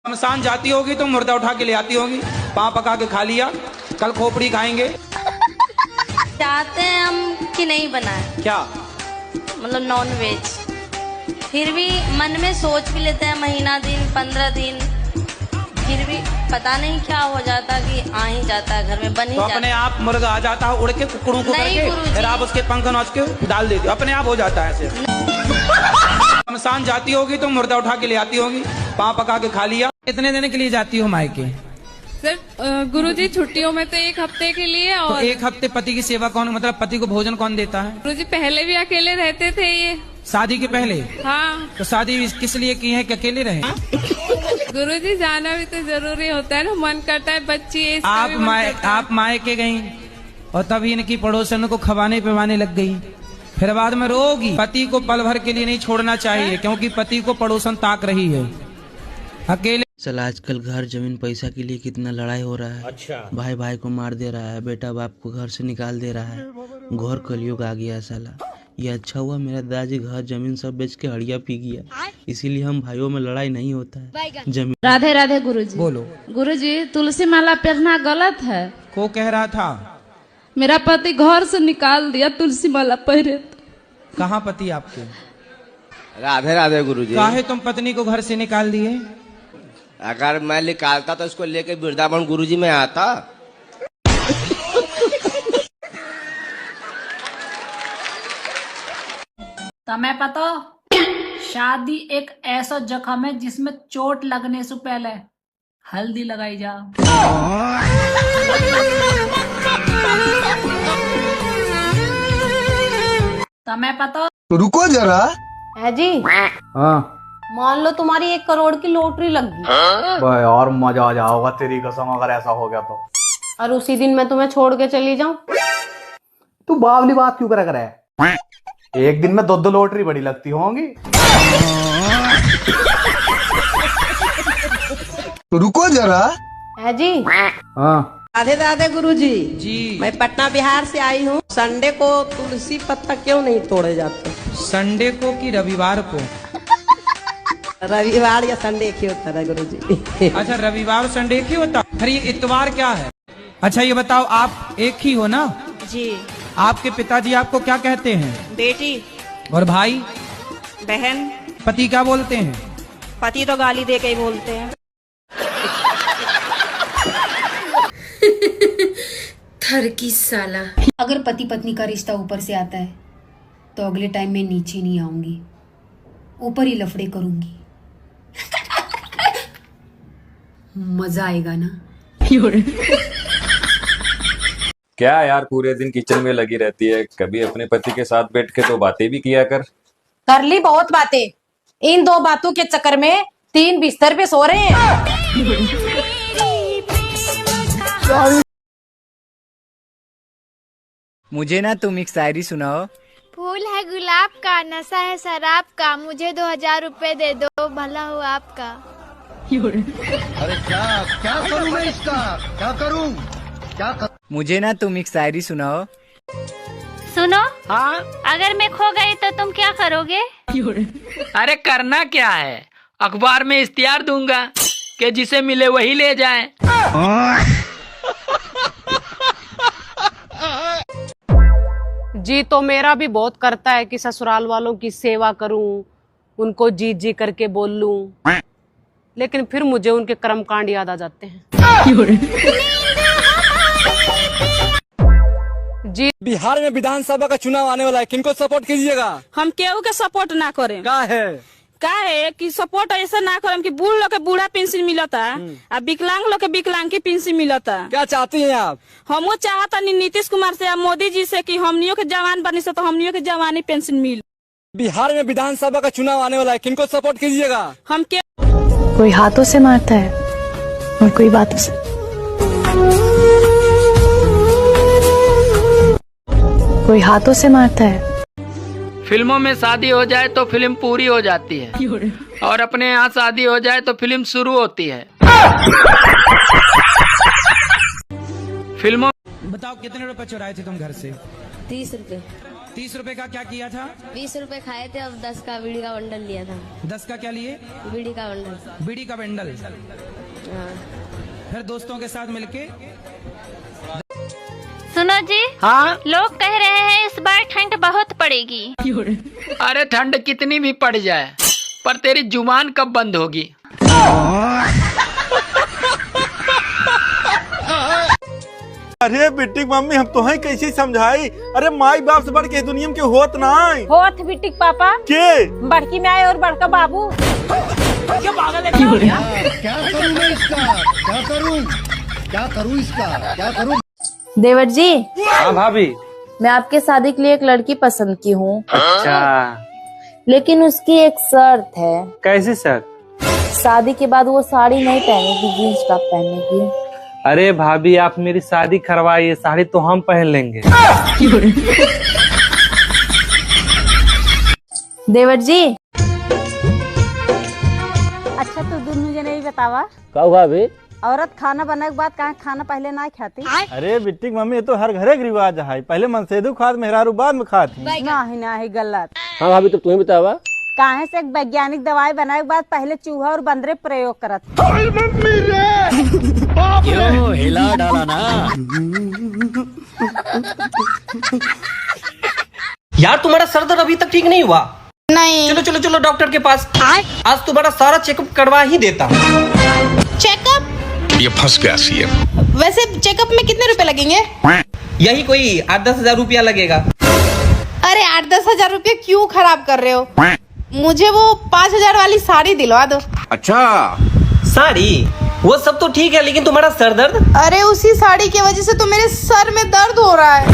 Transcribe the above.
शमशान जाती होगी तो मुर्दा उठा के ले आती होगी, पाँव पका के खा लिया, कल खोपड़ी खाएंगे। चाहते हैं हम कि नहीं बनाए, क्या मतलब नॉन वेज, फिर भी मन में सोच भी लेते हैं महीना दिन 15 दिन, फिर भी पता नहीं क्या हो जाता कि आ ही जाता है घर में, बन ही तो जाता अपने आप मुर्गा आ जाता है उड़ के कुकड़ों को नहीं करके, गुरुजी। फिर आप उसके पंख नोच के डाल देते हो, अपने आप हो जाता है ऐसे। शमशान जाती होगी तो मुर्दा उठा के ले आती होगी, पाँव पका के खा लिया। कितने दिन के लिए जाती हो मायके? सर गुरुजी छुट्टियों में तो 1 हफ्ते के लिए। तो और 1 हफ्ते पति की सेवा कौन, मतलब पति को भोजन कौन देता है? गुरुजी पहले भी अकेले रहते थे ये। शादी के पहले? हाँ। तो शादी किस लिए की है कि अकेले रहे? गुरुजी जाना भी तो जरूरी होता है ना, मन करता है बच्ची है, आप मायके गई और तभी इनकी पड़ोसन को खवाने पिवाने लग गई, फिर बाद में रोगी। पति को पल भर के लिए नहीं छोड़ना चाहिए, क्योंकि पति को पड़ोसन ताक रही है। अकेले चल आजकल घर जमीन पैसा के लिए कितना लड़ाई हो रहा है। अच्छा। भाई भाई को मार दे रहा है, बेटा बाप को घर से निकाल दे रहा है, घोर कलयुग आ गया साला। ये अच्छा हुआ मेरा दादाजी घर जमीन सब बेच के हड़िया पी गया, इसीलिए हम भाइयों में लड़ाई नहीं होता है जमीन। राधे राधे गुरुजी। बोलो। गुरुजी तुलसी माला पहनना गलत है। को कह रहा था? मेरा पति घर से निकाल दिया तुलसी माला पहने। कहाँ पति आपके? राधे राधे गुरुजी। काहे तुम पत्नी को घर से निकाल दिए? अगर मैं निकालता तो इसको लेके वृंदावन गुरुजी में आता। तुम्हें पता, शादी एक ऐसा जख्म है जिसमें चोट लगने से पहले हल्दी लगाई जा। तुम्हें पता? रुको जरा। है जी। हाँ मान लो तुम्हारी 1 करोड़ की लॉटरी लग गई। भाई और मजा आ जाओगा तेरी कसम, अगर ऐसा हो गया तो। और उसी दिन मैं तुम्हें छोड़ के चली जाऊं। तू बावली बात क्यों करा है? एक दिन में 2 लॉटरी बड़ी लगती होंगी। रुको जरा। है जी। हाँ राधे राधे गुरुजी। जी। मैं पटना बिहार से आई हूँ। संडे को तुलसी पत्ता क्यों नहीं तोड़े जाते? संडे को कि रविवार को? रविवार या संडे एक ही होता है गुरुजी। अच्छा, रविवार संडे एक ही होता? फिर ये इतवार क्या है? अच्छा ये बताओ, आप एक ही हो ना? जी। आपके पिताजी आपको क्या कहते हैं? बेटी। और भाई? बहन। पति क्या बोलते हैं? पति तो गाली दे के ही बोलते हैं। थर की साला। अगर पति पत्नी का रिश्ता ऊपर से आता है तो अगले टाइम में नीचे नहीं आऊंगी, ऊपर ही लफड़े करूंगी। मजा आएगा ना? क्या यार, पूरे दिन किचन में लगी रहती है, कभी अपने पति के साथ बैठ के तो बातें भी किया कर। कर ली बहुत बातें, इन 2 बातों के चक्कर में 3 बिस्तर पे सो रहे हैं। मुझे ना तुम एक शायरी सुनाओ। फूल है गुलाब का, नशा है शराब का, मुझे 2000 रुपए दे दो, भला हो आपका। अरे क्या करूं मैं इसका, क्या करूं? मुझे ना तुम एक शायरी सुनाओ। सुनो। हाँ। अगर मैं खो गई तो तुम क्या करोगे? अरे करना क्या है, अखबार में इश्तिहार दूंगा कि जिसे मिले वही ले जाए। जी तो मेरा भी बहुत करता है कि ससुराल वालों की सेवा करूं, उनको जी जी करके बोल लूं, लेकिन फिर मुझे उनके कर्मकांड याद आ जाते हैं। जी। बिहार में विधानसभा का चुनाव आने वाला है, किनको सपोर्ट कीजिएगा? हम केहू के सपोर्ट ना करें। का है कि सपोर्ट ऐसा ना करें कि बूढ़ लोग के बूढ़ा पेंशन मिलता और विकलांग लोग के विकलांग की पेंशन मिलता। क्या चाहती हैं आप? हम वो चाहता नीतीश कुमार से या मोदी जी से कि हमनियों के जवान बनी से तो हमनियों के जवानी पेंशन मिल। बिहार में विधानसभा का चुनाव आने वाला है, किनको सपोर्ट कीजिएगा? हम के कोई हाथों से मारता है और कोई बातों से। कोई हाथों से मारता है। फिल्मों में शादी हो जाए तो फिल्म पूरी हो जाती है, और अपने यहाँ शादी हो जाए तो फिल्म शुरू होती है। फिल्मों। बताओ कितने रुपए चुराए थे तुम घर से? 30 रुपए। 30 रुपए का क्या किया था? 20 रुपए खाए थे, अब 10 का बीड़ी का बंडल लिया था। 10 का क्या लिए? बीड़ी का बंडल। बीड़ी का बंडल। हाँ। फिर दोस्तों के साथ मिलके। सुनो जी। हाँ। लोग कह रहे हैं इस बार ठंड बहुत पड़ेगी। अरे ठंड कितनी भी पड़ जाए, पर तेरी जुबान कब बंद होगी? अरे बिट्टी मम्मी हम तो है कैसे समझाई। अरे माई बाप से बढ़ के दुनिया में के होत ना होत बिटिक पापा के बड़की माई और बड़का बाबू। क्या पागल है? क्या करूं मैं इसका? क्या करूं इसका? क्या करूं? देवर जी। हाँ भाभी। मैं आपके शादी के लिए एक लड़की पसंद की हूँ। अच्छा। लेकिन उसकी एक शर्त है। कैसी शर्त? शादी के बाद वो साड़ी नहीं पहनेगी, जींस टॉप पहनेगी। अरे भाभी आप मेरी शादी करवाइए, साड़ी तो हम पहन लेंगे। देवर जी। अच्छा तू दोनों जने ही बतावा, का भाभी औरत खाना बनाने के बाद कहाँ खाना पहले ना खाती? अरे बिट्टी मम्मी ये तो हर घरे के रिवाज है, पहले मनसेदू खाद मेहरारू बाद में खाती। नहीं गलत। हाँ भाभी तो तुम्हें बतावा। काहे से एक वैज्ञानिक दवाई बनाने के बाद पहले चूहा और बंदरे प्रयोग करत। क्यों हिला डाला ना? यार तुम्हारा सर दर्द अभी तक ठीक नहीं हुआ? नहीं। चलो चलो चलो डॉक्टर के पास। आज तुम्हारा सारा चेकअप करवा ही देता हूँ। चेकअप? ये फंस गया सीएम। वैसे चेकअप में कितने रुपए लगेंगे? यही कोई 8-10 हजार रुपया लगेगा। अरे 8-10 हजार रुपये क्यों खराब कर रहे हो? मुझे वो 5,000 वाली साड़ी दिलवा दो। अच्छा साड़ी? वो सब तो ठीक है, लेकिन तुम्हारा सर दर्द? अरे उसी साड़ी की वजह से तो मेरे सर में दर्द हो रहा है।